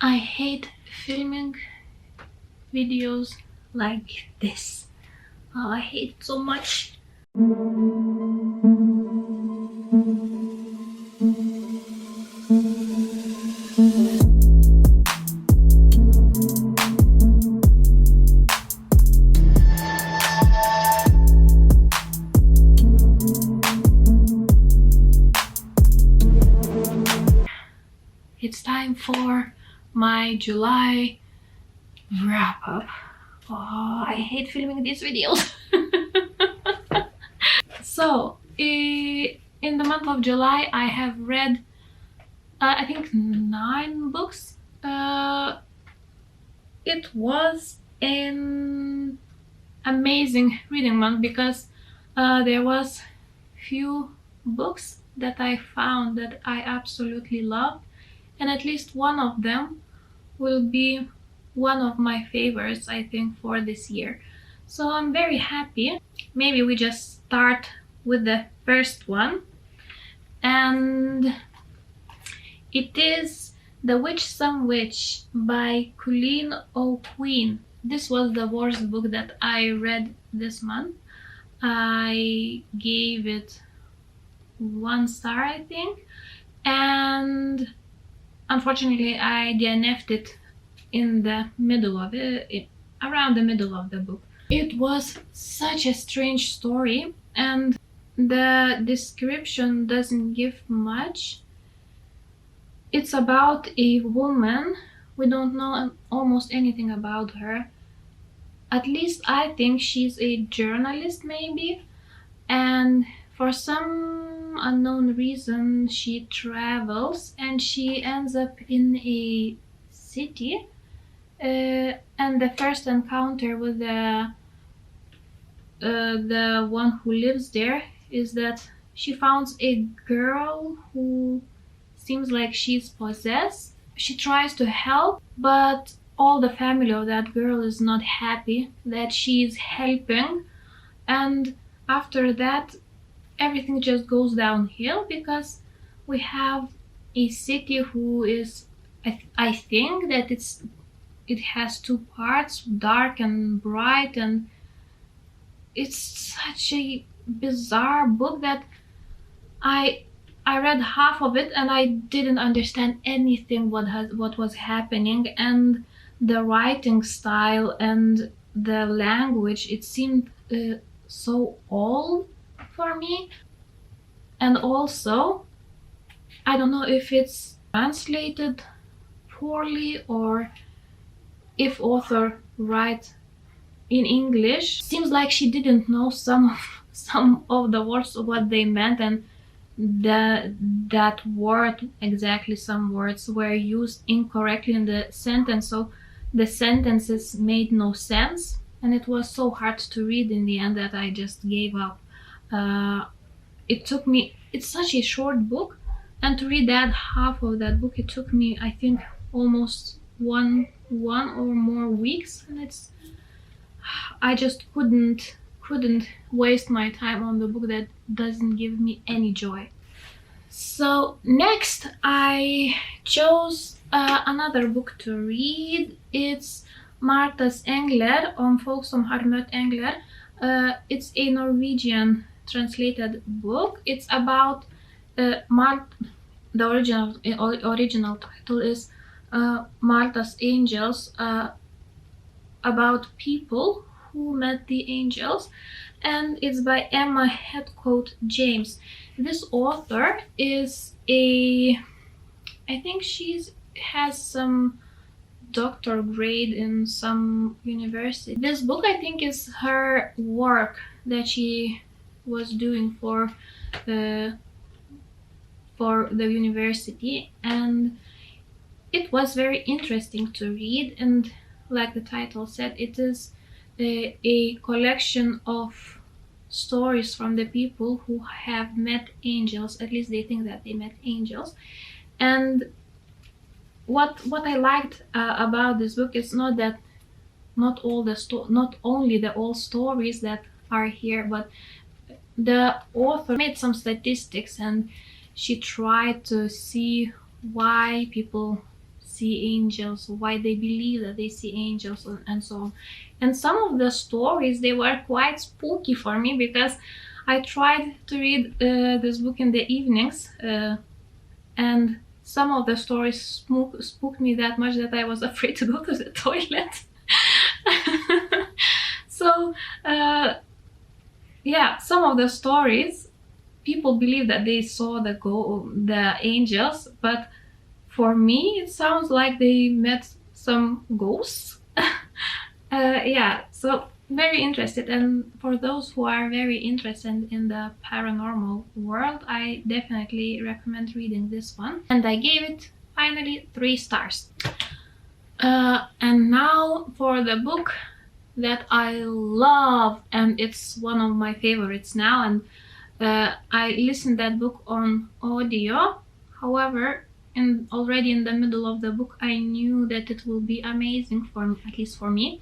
I hate filming videos like this. I hate it so much. It's time for my July wrap up. Oh, I hate filming these videos. So, in the month of July, I have read, I think, 9 books. It was an amazing reading month because there was few books that I found that I absolutely loved, and at least one of them will be one of my favorites, I think, for this year. So I'm very happy. Maybe we just start with the first one, and it is The Witch Some Witch by Colleen O'Quinn. This was the worst book that I read this month. I gave it 1 star, I think, and unfortunately I DNF'd it in the middle of it, around the middle of the book. It was such a strange story, and the description doesn't give much. It's about a woman. We don't know almost anything about her. At least I think she's a journalist, maybe, and for some unknown reason she travels and she ends up in a city, and the first encounter with the one who lives there is that she finds a girl who seems like she's possessed. She tries to help, but all the family of that girl is not happy that she's helping, and after that everything just goes downhill because we have a city who is, I think that it has 2 parts, dark and bright, and it's such a bizarre book that I read half of it and I didn't understand anything what was happening, and the writing style and the language, it seemed so old for me. And also, I don't know if it's translated poorly or if author writes in English. Seems like she didn't know some of the words, what they meant, and that word exactly, some words were used incorrectly in the sentence, so the sentences made no sense, and it was so hard to read in the end that I just gave up. It's such a short book, and to read that half of that book, it took me, I think, almost one or more weeks, and I just couldn't waste my time on the book that doesn't give me any joy. So next I chose another book to read. It's Martha's Engler, Om folk som har møtt engler. It's a Norwegian translated book. It's about the original title is Martha's Angels, about people who met the angels, and it's by Emma Heathcote James. This author is I think she's has some doctor grade in some university. This book, I think, is her work that she was doing for the university, and it was very interesting to read, and like the title said, it is a collection of stories from the people who have met angels. At least they think that they met angels. And what I liked about this book is not only the old stories that are here, but the author made some statistics, and she tried to see why people see angels, why they believe that they see angels, and so on. And some of the stories, they were quite spooky for me, because I tried to read this book in the evenings, and some of the stories spooked me that much that I was afraid to go to the toilet. So yeah, some of the stories, people believe that they saw the angels, but for me it sounds like they met some ghosts. Yeah, so very interested. And for those who are very interested in the paranormal world, I definitely recommend reading this one. And I gave it finally 3 stars. And now for the book that I love, and it's one of my favorites now, and I listened that book on audio. However, already in the middle of the book, I knew that it will be amazing, for at least for me.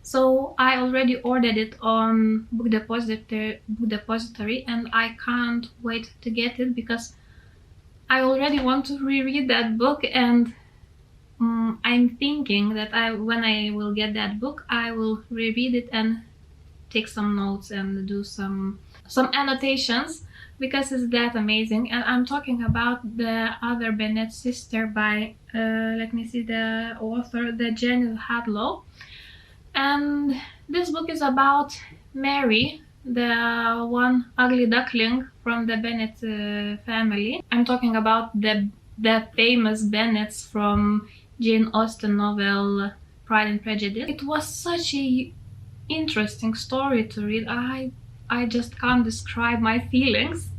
So I already ordered it on Book Depository, and I can't wait to get it, because I already want to reread that book. And I'm thinking that when I will get that book, I will reread it and take some notes and do some annotations, because it's that amazing. And I'm talking about The Other Bennet Sister by let me see the author, the Janet Hadlow. And this book is about Mary, the one ugly duckling from the Bennet family. I'm talking about the famous Bennets from Jane Austen novel Pride and Prejudice. It was such a interesting story to read. I just can't describe my feelings,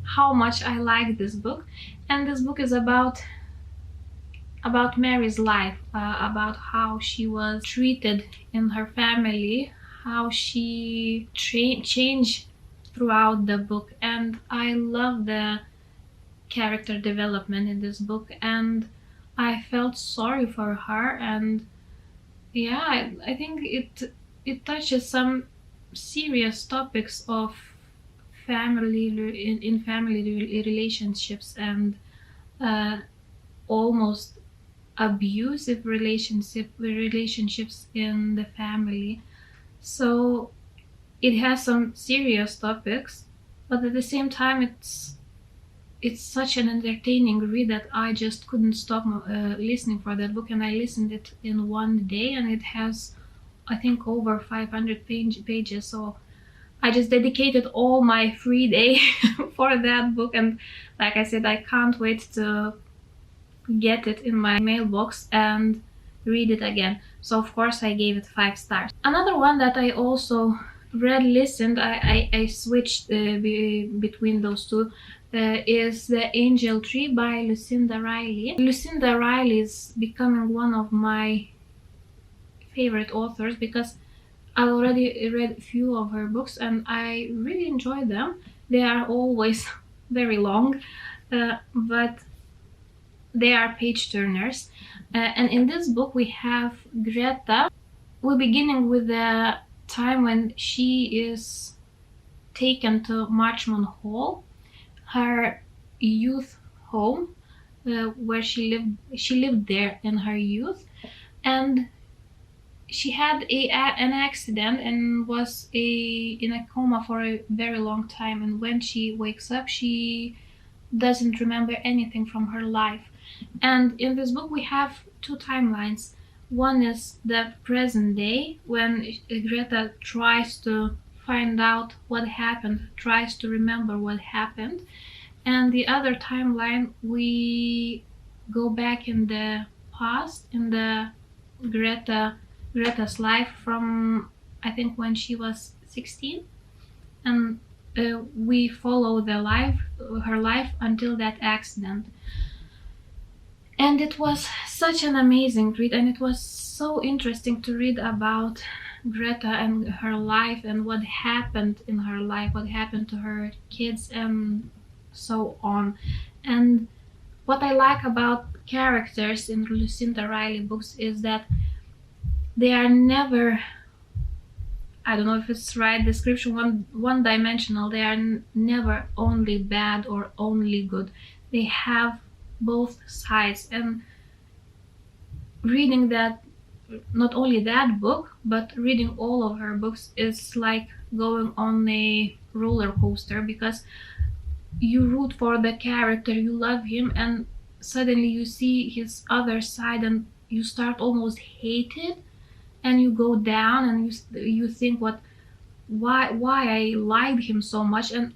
how much I like this book. And this book is about Mary's life, about how she was treated in her family, how she changed throughout the book. And I love the character development in this book, and I felt sorry for her. And yeah, I think it touches some serious topics of family relationships, and almost abusive relationships in the family. So it has some serious topics, but at the same time it's such an entertaining read that I just couldn't stop listening for that book. And I listened it in one day, and it has, I think, over 500 pages. So I just dedicated all my free day for that book. And like I said, I can't wait to get it in my mailbox and read it again. So of course I gave it 5 stars. Another one that I also listened, I switched between those two, is The Angel Tree by Lucinda Riley. Lucinda Riley is becoming one of my favorite authors, because I already read a few of her books and I really enjoy them. They are always very long, but they are page turners. And in this book we have Greta. We're beginning with the time when she is taken to Marchmont Hall, her youth home, where she lived there in her youth. And she had an accident and was in a coma for a very long time. And when she wakes up, she doesn't remember anything from her life. And in this book we have 2 timelines. One is the present day, when Greta tries to find out what happened, tries to remember what happened. And the other timeline, we go back in the past, in the Greta's life, from I think when she was 16, and we follow her life until that accident. And it was such an amazing read, and it was so interesting to read about Greta and her life, and what happened in her life, what happened to her kids, and so on. And what I like about characters in Lucinda Riley books is that they are never, I don't know if it's right description, one-dimensional. They are never only bad or only good. They have both sides, and reading that, not only that book, but reading all of her books is like going on a roller coaster, because you root for the character, you love him, and suddenly you see his other side and you start almost hate it, and you go down and you think, what, why I liked him so much, and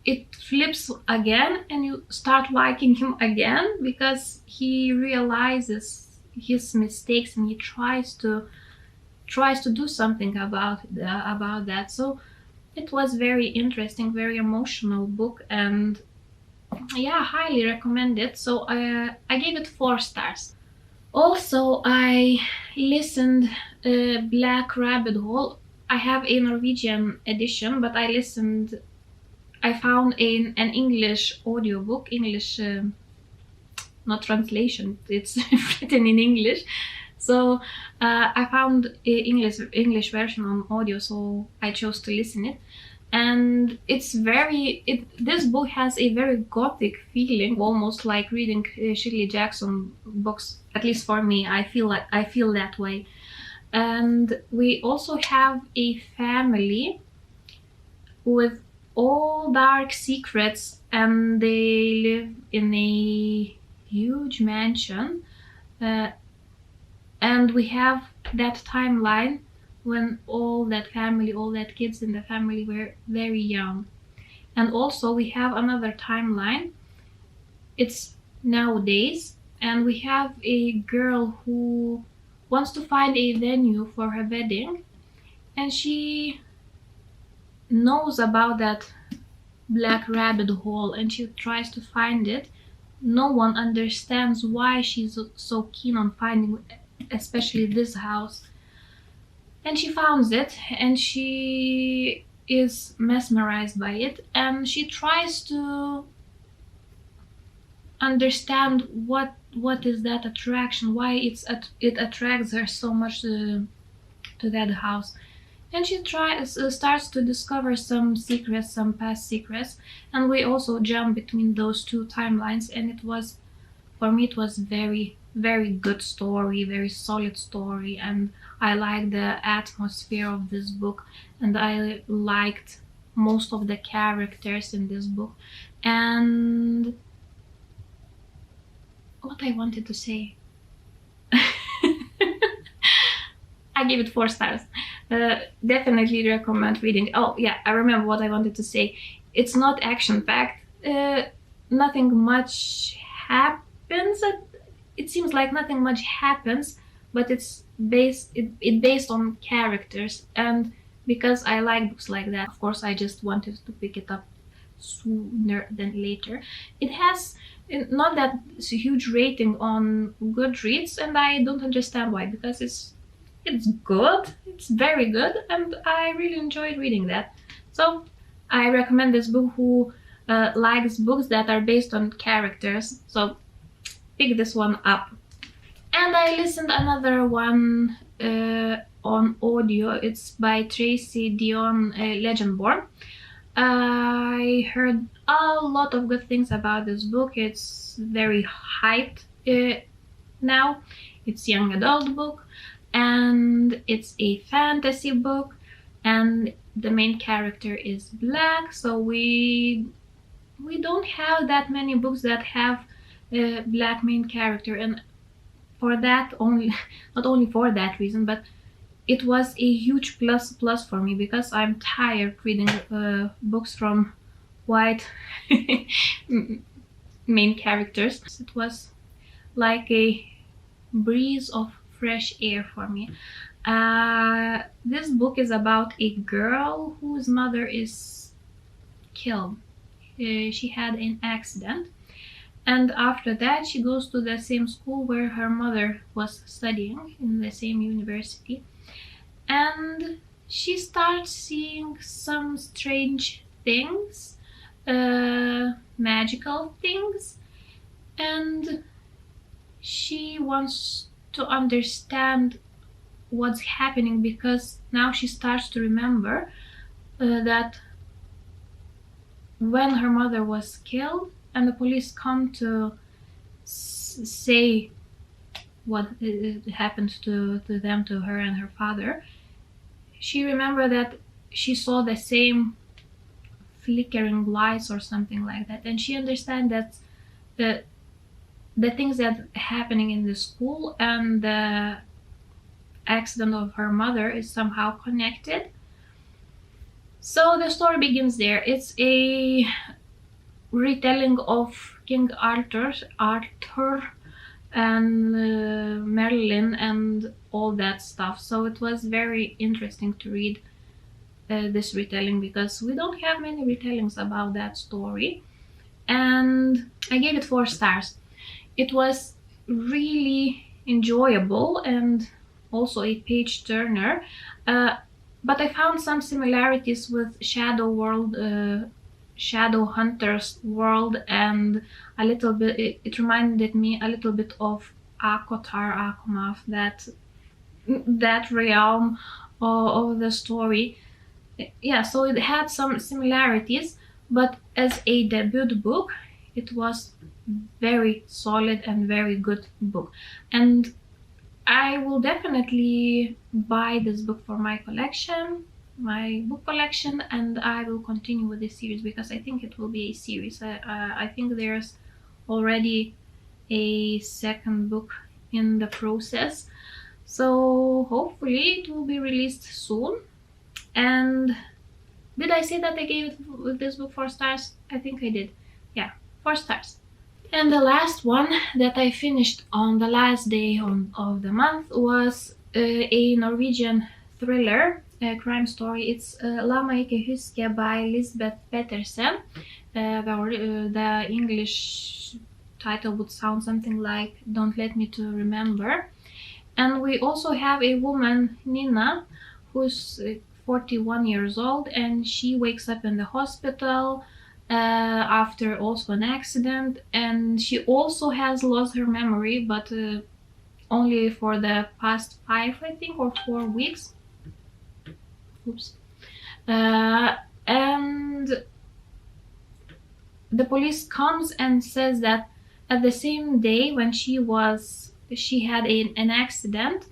it flips again and you start liking him again, because he realizes his mistakes and he tries to do something about that. So it was very interesting, very emotional book, and yeah, highly recommend it. So I gave it 4 stars. Also, I listened Black Rabbit Hole. I have a Norwegian edition, but I found an English audiobook, English, not translation, it's written in English. So I found a English version on audio, so I chose to listen it. And this book has a very gothic feeling, almost like reading Shirley Jackson books. At least for me, I feel that way. And we also have a family with all dark secrets, and they live in a huge mansion. Uh, and we have that timeline when all that family, all that kids in the family were very young. And also we have another timeline. It's nowadays, and we have a girl who wants to find a venue for her wedding, and she knows about that Black Rabbit Hole and she tries to find it. No one understands why she's so keen on finding, especially this house. And she finds it and she is mesmerized by it, and she tries to understand what is that attraction, why it attracts her so much to that house. And she starts to discover some secrets, some past secrets, and we also jump between those two timelines. And it was, for me, it was very, very good story, very solid story, and I like the atmosphere of this book, and I liked most of the characters in this book. And what I wanted to say, I give it 4 stars. Definitely recommend reading. Oh yeah, I remember what I wanted to say. It's not action packed. Nothing much happens. It seems like nothing much happens, but it based on characters. And because I like books like that, of course, I just wanted to pick it up sooner than later. It has not that huge rating on Goodreads, and I don't understand why, because it's good, it's very good, and I really enjoyed reading that. So I recommend this book who likes books that are based on characters. So pick this one up. And I listened another one on audio. It's by Tracy Dion Legendborn. I heard a lot of good things about this book. It's very hyped now. It's a young adult book, and it's a fantasy book, and the main character is black. So we don't have that many books that have a black main character, and for that only, not only for that reason, but it was a huge plus for me, because I'm tired reading books from white main characters. It was like a breeze of fresh air for me. This book is about a girl whose mother is killed. She had an accident, and after that she goes to the same school where her mother was studying, in the same university, and she starts seeing some strange things, magical things, and she wants to understand what's happening, because now she starts to remember that when her mother was killed and the police come to say what happened to them, to her and her father. She remembered that she saw the same flickering lights or something like that, and she understand that the the things that happening in the school and the accident of her mother is somehow connected. So the story begins there. It's a retelling of King Arthur and Merlin and all that stuff. So it was very interesting to read this retelling because we don't have many retellings about that story. And I gave it 4 stars. It was really enjoyable and also a page turner. But I found some similarities with Shadowhunters world, and a little bit. It reminded me a little bit of Akotar Akomath, that realm of the story. Yeah, so it had some similarities, but as a debut book, it was very solid and very good book. And I will definitely buy this book for my collection, my book collection, and I will continue with this series because I think it will be a series. I think there's already a second book in the process, so hopefully it will be released soon. And did I say that I gave this book 4 stars? I think I did. Yeah, 4 stars. And the last one that I finished on the last day of the month was a Norwegian thriller, a crime story. It's La meg ikke huske by Lisbeth Petersen. The English title would sound something like Don't Let Me to Remember. And we also have a woman, Nina, who's 41 years old, and she wakes up in the hospital after also an accident, and she also has lost her memory, but only for the past 5, I think, or 4 weeks. Oops. And the police comes and says that at the same day when she had an accident,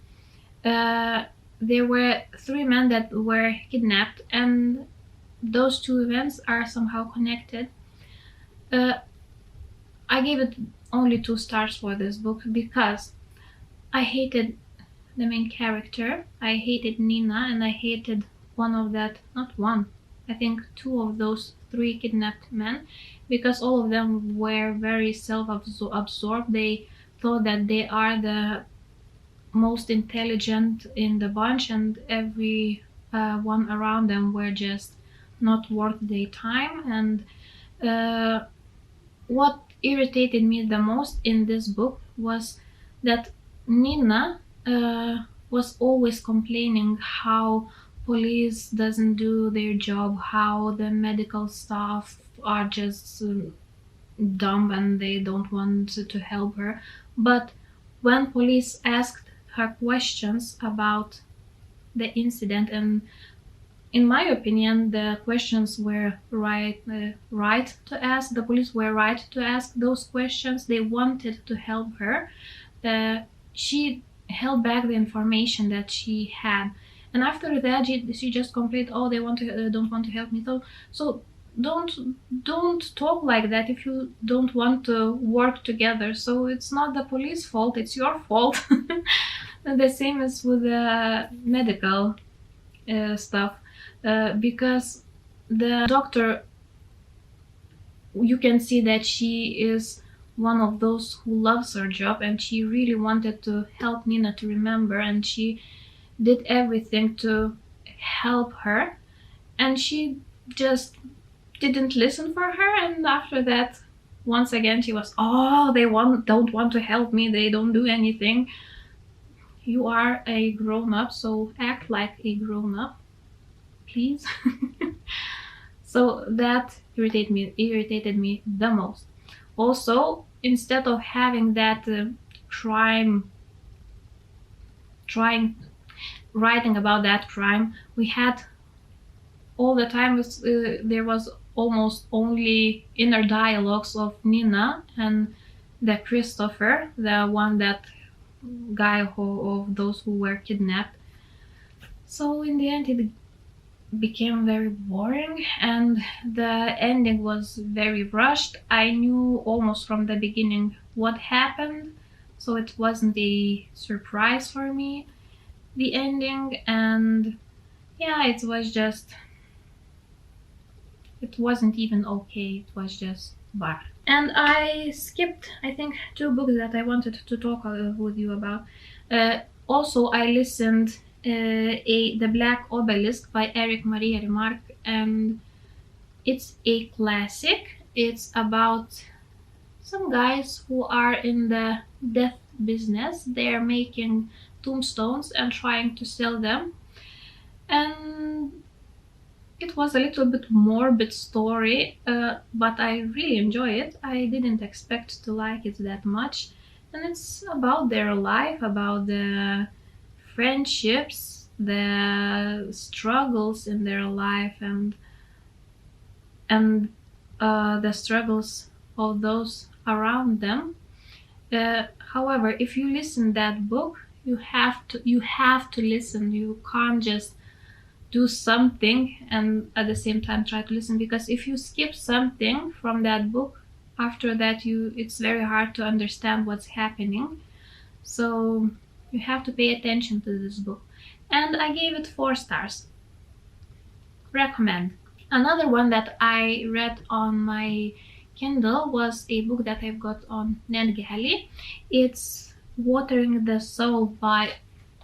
there were 3 men that were kidnapped, and those 2 events are somehow connected. I gave it only 2 stars for this book because I hated the main character. I hated Nina, and I hated one of that, not one, I think 2 of those 3 kidnapped men, because all of them were very self-absorbed. They thought that they are the most intelligent in the bunch, and every one around them were just not worth their time. And what irritated me the most in this book was that Nina was always complaining how police doesn't do their job, how the medical staff are just dumb and they don't want to help her. But when police asked her questions about the incident, and in my opinion, the questions were right to ask. The police were right to ask those questions. They wanted to help her. She held back the information that she had, and after that, she just complained, "Oh, they don't want to help me." So don't talk like that if you don't want to work together. So it's not the police fault; it's your fault. And the same as with the medical stuff. Because the doctor, you can see that she is one of those who loves her job, and she really wanted to help Nina to remember, and she did everything to help her, and she just didn't listen for her. And after that, once again, she was, "Oh, don't want to help me, they don't do anything." You are a grown-up, so act like a grown-up, please. So that irritated me the most. Also, instead of having that crime, writing about that crime, we had all the time there was almost only inner dialogues of Nina and the Christopher, the one that guy of those who were kidnapped. So in the end, it became very boring, and the ending was very rushed. I knew almost from the beginning what happened, so it wasn't a surprise for me, the ending. And yeah, it wasn't even okay, it was just bad. And I skipped, I think, two books that I wanted to talk with you about. Also, I listened The Black Obelisk by Eric Maria Remarque, and it's a classic. It's about some guys who are in the death business. They're making tombstones and trying to sell them. And it was a little bit morbid story, but I really enjoy it. I didn't expect to like it that much. And it's about their life, about the friendships, the struggles in their life, and the struggles of those around them. However, if you listen that book, you have to listen. You can't just do something and at the same time try to listen, because if you skip something from that book, after that it's very hard to understand what's happening. So you have to pay attention to this book. And I gave it 4 stars. Recommend. Another one that I read on my Kindle was a book that I've got on NetGalley. It's Watering the Soul by,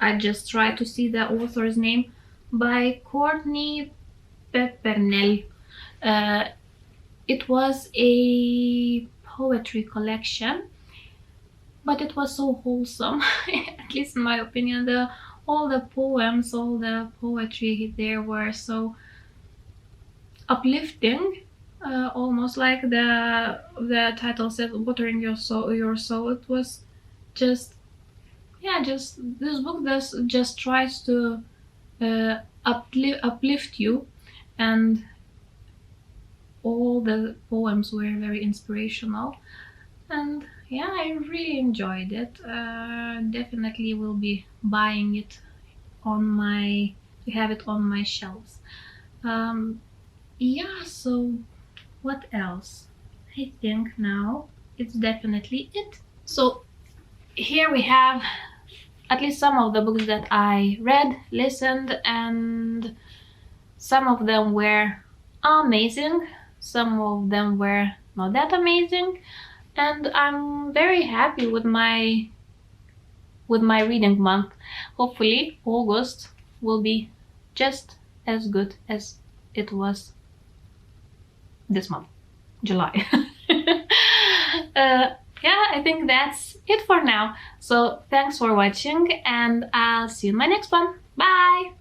I just tried to see the author's name, by Courtney Peppernell. Uh, it was a poetry collection, but it was so wholesome, at least in my opinion. All the poems, all the poetry there were so uplifting, almost like the title said, "Watering your soul." Your soul. It was just, yeah, just this book just tries to uplift you, and all the poems were very inspirational. And yeah, I really enjoyed it. Definitely will be buying it to have it on my shelves. Um, yeah, so what else? I think now it's definitely it. So here we have at least some of the books that I read, listened, and some of them were amazing, some of them were not that amazing, and I'm very happy with my reading month. Hopefully August will be just as good as it was this month, July. Yeah, I think that's it for now. So thanks for watching, and I'll see you in my next one. Bye!